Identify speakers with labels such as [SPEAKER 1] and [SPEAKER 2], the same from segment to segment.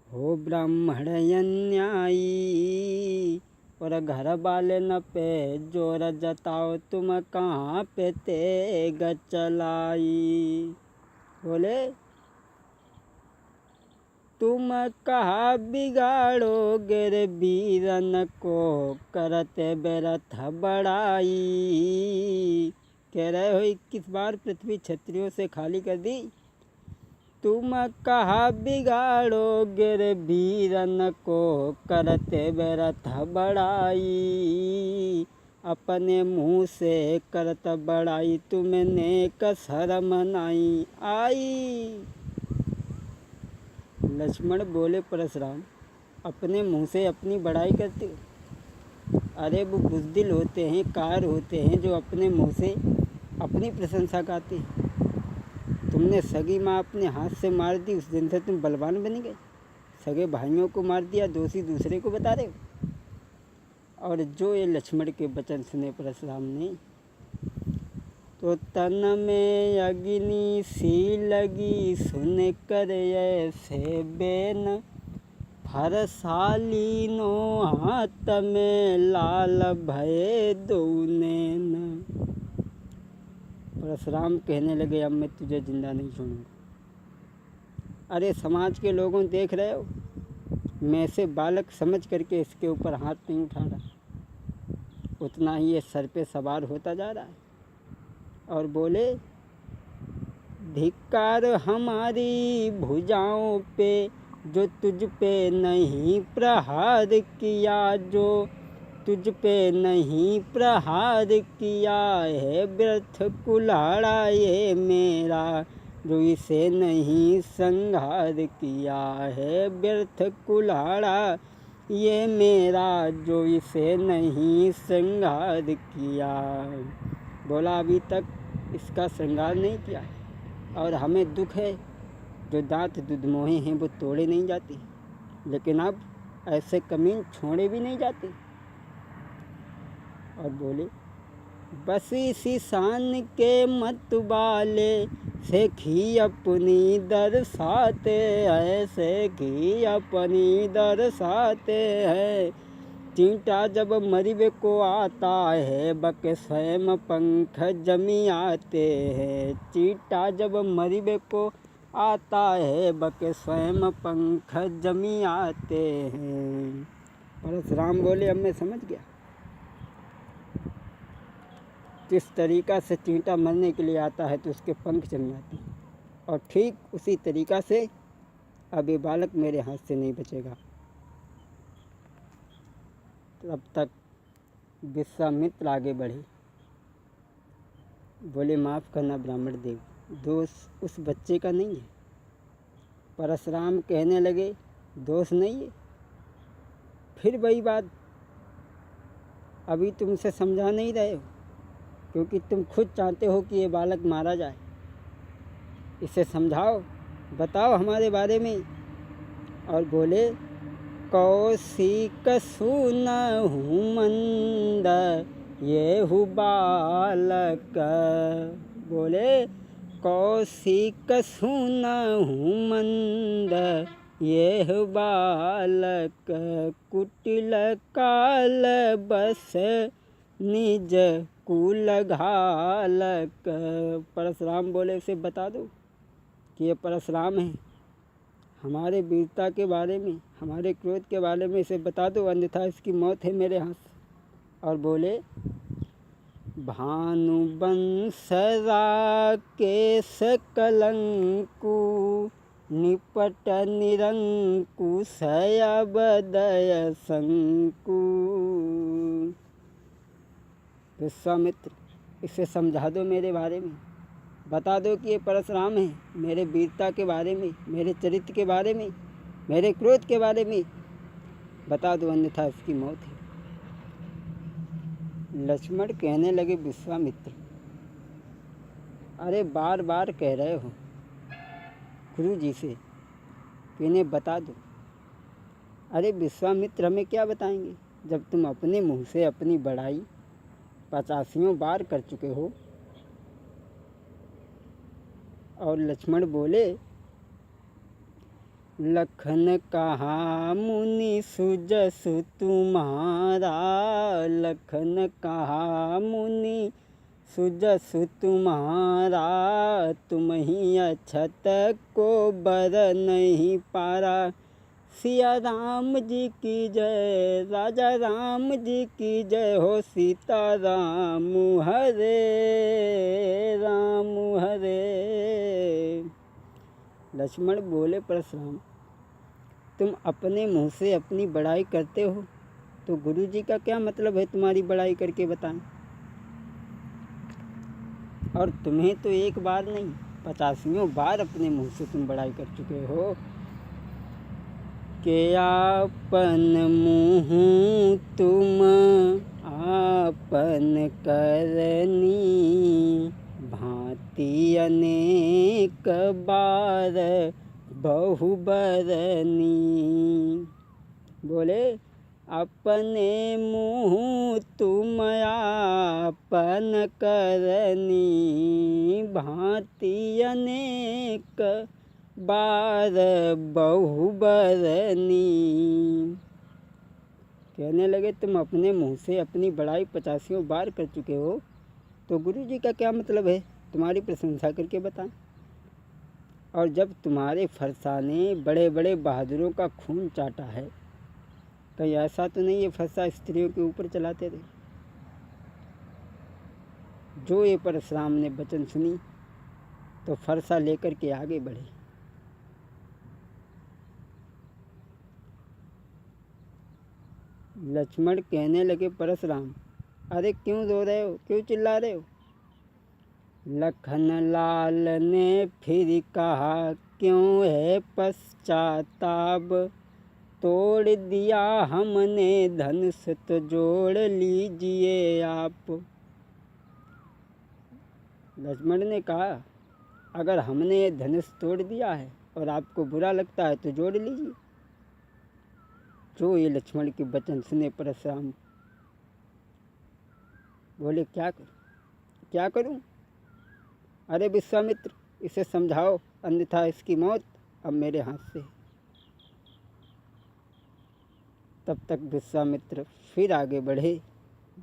[SPEAKER 1] हो ब्राह्मण अन्यायी और घर वाले न पे जोर जताओ, तुम कहाँ पे तेग चलाई। बोले तुम कहा बिगाड़ोगे रे वीरन को, करते व्यर्थ बड़ाई। कह रहे हो 21 बार पृथ्वी क्षत्रियों से खाली कर दी, तुम कहा बिगाड़ोगे रे वीरन को, करते व्यर्थ बड़ाई। अपने मुँह से करत बड़ाई, तुमने कसरम नहीं आई। लक्ष्मण बोले परशुराम, अपने मुंह से अपनी बड़ाई करते हो? अरे वो बुज़दिल होते हैं, कार होते हैं जो अपने मुंह से अपनी प्रशंसा गाते हैं। तुमने सगी माँ अपने हाथ से मार दी, उस दिन से तुम बलवान बन गए। सगे भाइयों को मार दिया, दोषी दूसरे को बता रहे हो। और जो ये लक्ष्मण के वचन सुने परशुराम ने, तो तन में अग्नि सी लगी, सुन कर ऐसे बेन। फरसालीनो हाथ में लाल भये दो नैन। परशुराम कहने लगे, अब मैं तुझे जिंदा नहीं छोड़ूंगा। अरे समाज के लोगों देख रहे हो, मैं से बालक समझ करके इसके ऊपर हाथ नहीं उठा रहा। उतना ही ये सर पे सवार होता जा रहा है। और बोले धिक्कार हमारी भुजाओं पे, जो तुझ पे नहीं प्रहार किया, जो तुझ पे नहीं प्रहार किया है। व्यर्थ कुल्हाड़ा ये मेरा, जो इसे नहीं संहार किया है। व्यर्थ कुल्हाड़ा ये मेरा, जो इसे नहीं संहार किया। बोला अभी तक इसका श्रृंगार नहीं किया, और हमें दुख है जो दांत दुधमोहे हैं वो तोड़े नहीं जाते, लेकिन अब ऐसे कमीन छोड़े भी नहीं जाते। और बोले बस इसी शान के मत वाले, सेखी अपनी दर्शाते हैं, सेखी अपनी दर्शाते हैं। चींटा जब मरिबे को आता है, बक स्वयं पंख जमी आते हैं। चींटा जब मरिबे को आता है, बक स्वयं पंख जमी आते हैं। परशुराम बोले अब मैं समझ गया किस तरीक़ा से चींटा मरने के लिए आता है तो उसके पंख जम जाते हैं, और ठीक उसी तरीक़ा से अब ये बालक मेरे हाथ से नहीं बचेगा। तब तक विश्वामित्र आगे बढ़े, बोले माफ़ करना ब्राह्मण देव, दोष उस बच्चे का नहीं है। परशुराम कहने लगे दोष नहीं है। फिर वही बात, अभी तुमसे समझा नहीं रहे हो, क्योंकि तुम खुद चाहते हो कि ये बालक मारा जाए। इसे समझाओ, बताओ हमारे बारे में। और बोले कौशिक सुनहु मंद, ये हु बालक। बोले कौशिक सुनहु मंद, ये हु बालक। कुटिल काल बस निज कुल घालक। परशुराम बोले इसे बता दो कि ये परशुराम है, हमारे वीरता के बारे में, हमारे क्रोध के बारे में इसे बता दो, अन्यथा इसकी मौत है मेरे हाथ से। और बोले भानुवंश राकेश कलंकु, निपट निरंकुश अबदय शंकु। विश्वामित्र इसे समझा दो, मेरे बारे में बता दो कि ये परशुराम है, मेरे वीरता के बारे में, मेरे चरित्र के बारे में, मेरे क्रोध के बारे में बता दो, अन्यथा इसकी मौत है। लक्ष्मण कहने लगे विश्वामित्र, अरे बार बार कह रहे हो गुरु जी से कि इन्हें बता दो। अरे विश्वामित्र हमें क्या बताएंगे, जब तुम अपने मुंह से अपनी बड़ाई 85 बार कर चुके हो। और लक्ष्मण बोले लखन कहा मुनि सुजसु तुम्हारा, लखन कहा मुनि सुजसु तुम्हारा, तुम ही अछत को बर नहीं पारा। सिया राम जी की जय, राजा राम जी की जय हो, सीता राम हरे राम हरे। लक्ष्मण बोले, परशुराम तुम अपने मुँह से अपनी बड़ाई करते हो, तो गुरु जी का क्या मतलब है तुम्हारी बड़ाई करके बताएं। और तुम्हें तो एक बार नहीं 85 बार अपने मुँह से तुम बड़ाई कर चुके हो कि आपन मुँह तुम आपन करनी, भांति अनेक बार बहु बरनी। बोले अपने मुँह तुम आपन करनी, भांति अनेक बार बहु बरनी। कहने लगे तुम अपने मुँह से अपनी बड़ाई 85 बार कर चुके हो, तो गुरु जी का क्या मतलब है तुम्हारी प्रशंसा करके बताएं। और जब तुम्हारे फरसाने बड़े बड़े बहादुरों का खून चाटा है, कहीं ऐसा तो नहीं ये फरसा स्त्रियों के ऊपर चलाते थे। जो ये परशुराम ने वचन सुनी तो फरसा लेकर के आगे बढ़े। लक्ष्मण कहने लगे, परशुराम अरे क्यों रो रहे हो, क्यों चिल्ला रहे हो। लखन लाल ने फिर कहा, क्यों है पश्चाताप, तोड़ दिया हमने धनुष तो जोड़ लीजिए आप। लक्ष्मण ने कहा, अगर हमने धनुष तोड़ दिया है और आपको बुरा लगता है तो जोड़ लीजिए। जो ये लक्ष्मण के वचन सुने परशुराम बोले, क्या करूं। अरे विश्वामित्र इसे समझाओ, अन्यथा इसकी मौत अब मेरे हाथ से। तब तक विश्वामित्र फिर आगे बढ़े,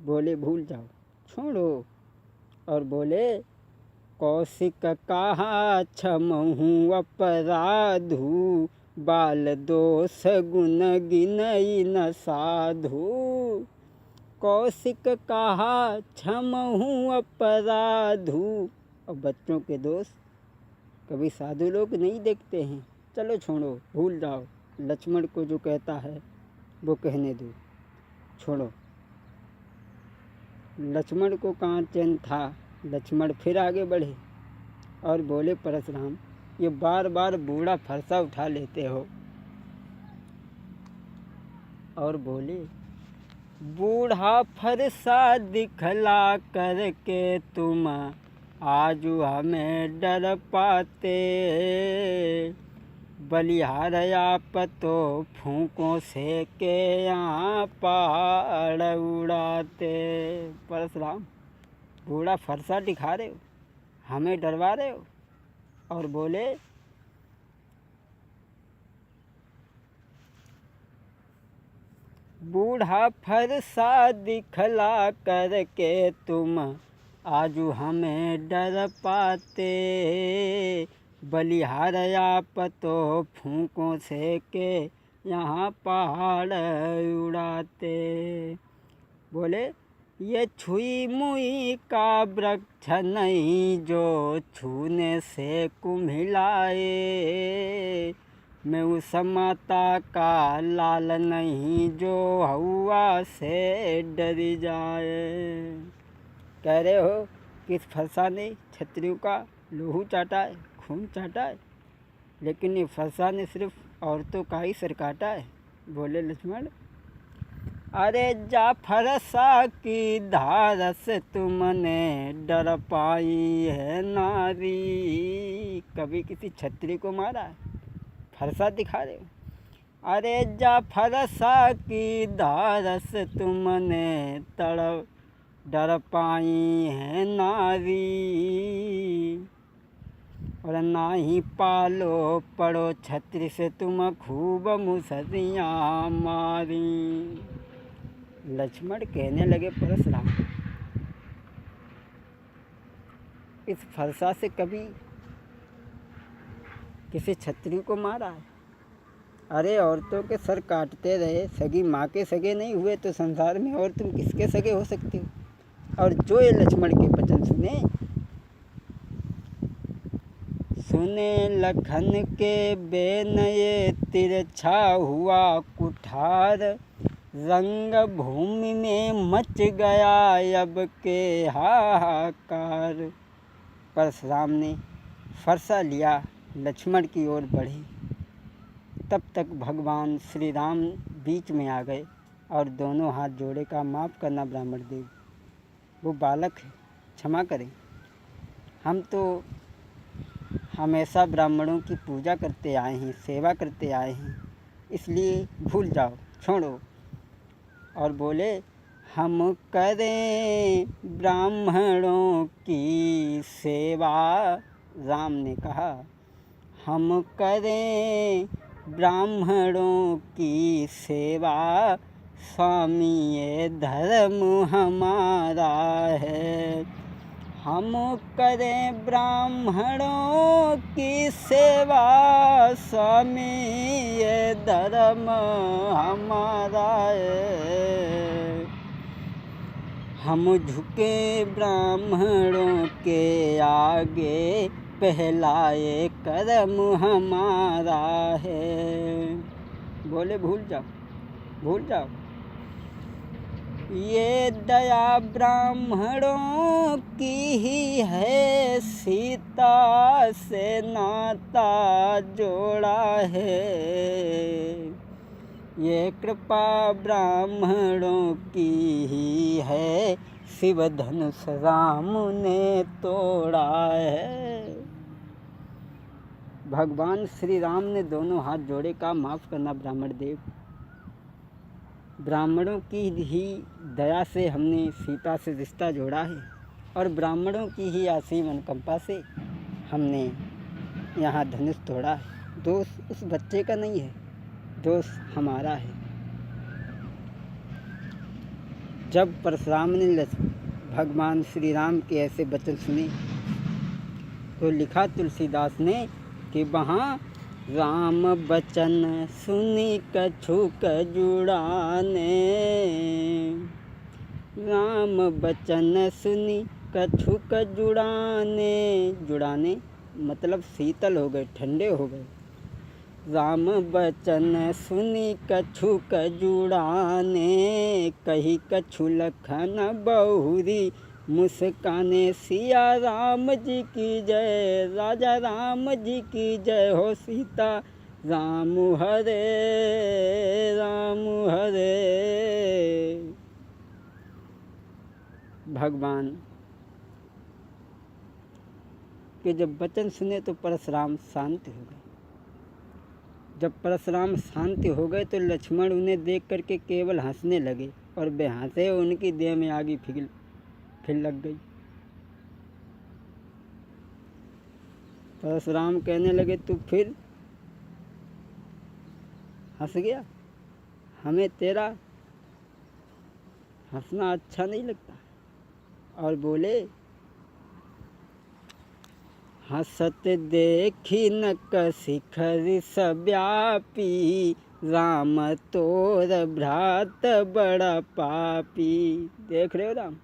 [SPEAKER 1] बोले भूल जाओ, छोड़ो। और बोले, कौशिक कहा क्षमहु अपराधु, बाल दोष गुण गिनई न साधु। कौशिक कहा क्षमहु अपराधु, और बच्चों के दोष कभी साधु लोग नहीं देखते हैं। चलो छोड़ो, भूल जाओ। लक्ष्मण को जो कहता है वो कहने दो, छोड़ो। लक्ष्मण को कहाँ चैन था। लक्ष्मण फिर आगे बढ़े और बोले, परशुराम ये बार बार बूढ़ा फरसा उठा लेते हो। और बोले, बूढ़ा फरसा दिखला करके तुम आज हमें डर पाते, बलिहार आप तो फूकों से के यहाँ पहाड़ उड़ाते। परशुराम बूढ़ा फरसा दिखा रहे हो, हमें डरवा रहे हो। और बोले, बूढ़ा फरसा दिखला करके तुम आजू हमें डर पाते, बलिहार आप तो फूकों से के यहाँ पहाड़ उड़ाते। बोले, ये छुई मुई का वृक्ष नहीं जो छूने से कुम्हिलाए, मैं उस माता का लाल नहीं जो हवा से डरी जाए। कह रहे हो कि इस फरसा ने क्षत्रियों का लहू चाटा है, खून चाटा है, लेकिन ये फरसा ने सिर्फ औरतों का ही सिर काटा है। बोले लक्ष्मण, अरे जा फरसा की धार से तुमने डर पाई है नारी। कभी किसी क्षत्रिय को मारा है, फरसा दिखा रहे हो। अरे जा फरसा की धार से तुमने डर पाई है नारी। और नाही पालो पड़ो छत्र से तुम खूब मुसरियाँ मारी। लक्ष्मण कहने लगे परशुराम, इस फरसा से कभी किसी क्षत्रिय को मारा है? अरे औरतों के सर काटते रहे, सगी माँ के सगे नहीं हुए तो संसार में और तुम किसके सगे हो सकते हो? और जो ये लक्ष्मण के वचन सुने लखन के बेनये तिरछा हुआ कुठार, रंग भूमि में मच गया अब के हाहाकार। परशुराम ने फरसा लिया, लक्ष्मण की ओर बढ़े। तब तक भगवान श्री राम बीच में आ गए और दोनों हाथ जोड़े का माफ़ करना ब्राह्मण देव, वो बालक है, क्षमा करें। हम तो हमेशा ब्राह्मणों की पूजा करते आए हैं, सेवा करते आए हैं, इसलिए भूल जाओ, छोड़ो। और बोले, हम करें ब्राह्मणों की सेवा। राम ने कहा, हम करें ब्राह्मणों की सेवा, स्वामी ये धर्म हमारा है। हम करें ब्राह्मणों की सेवा, स्वामी ये धर्म हमारा है। हम झुके ब्राह्मणों के आगे, पहला ये कर्म हमारा है। बोले, भूल जाओ, भूल जाओ। ये दया ब्राह्मणों की ही है, सीता से नाता जोड़ा है। ये कृपा ब्राह्मणों की ही है, शिव धनुष राम ने तोड़ा है। भगवान श्री राम ने दोनों हाथ जोड़े का, माफ़ करना ब्राह्मण देव। ब्राह्मणों की ही दया से हमने सीता से रिश्ता जोड़ा है और ब्राह्मणों की ही असीम अनुकंपा से हमने यहाँ धनुष तोड़ा है। दोष उस बच्चे का नहीं है, दोष हमारा है। जब परशुराम ने भगवान श्री राम के ऐसे वचन सुने तो लिखा तुलसीदास ने कि वहाँ राम बचन सुनी कछुक जुड़ाने। राम बचन सुनी कछुक जुड़ाने, जुड़ाने मतलब शीतल हो गए, ठंडे हो गए। राम बचन सुनी कछुक जुड़ाने, कही कछु लखन बहुरी मुस्काने। सिया राम जी की जय, राजा राम जी की जय हो। सीता राम हरे, राम हरे। भगवान के जब वचन सुने तो परशुराम शांत हो गए। जब परशुराम शांति हो गए तो लक्ष्मण उन्हें देख करके केवल हंसने लगे और वे हंसे, उनकी देह में आग फिर लग गई। परशुराम कहने लगे, तू फिर हंस गया, हमें तेरा हंसना अच्छा नहीं लगता। और बोले, हंसत देखी नक शिखर सव्यापी, राम तोर भ्रात बड़ा पापी। देख रहे हो राम,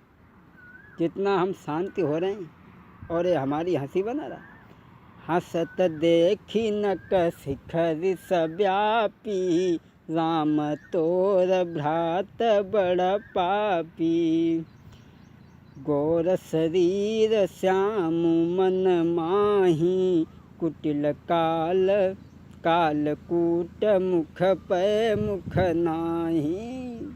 [SPEAKER 1] कितना हम शांति हो रहे हैं और ये हमारी हंसी बना रहा। हंसत देखी नक शिखर सव्यापी, राम तोर भ्रात बड़ा पापी। गौर शरीर श्याम मन माही, कुटिल काल कालकूट मुख पै मुख नाही।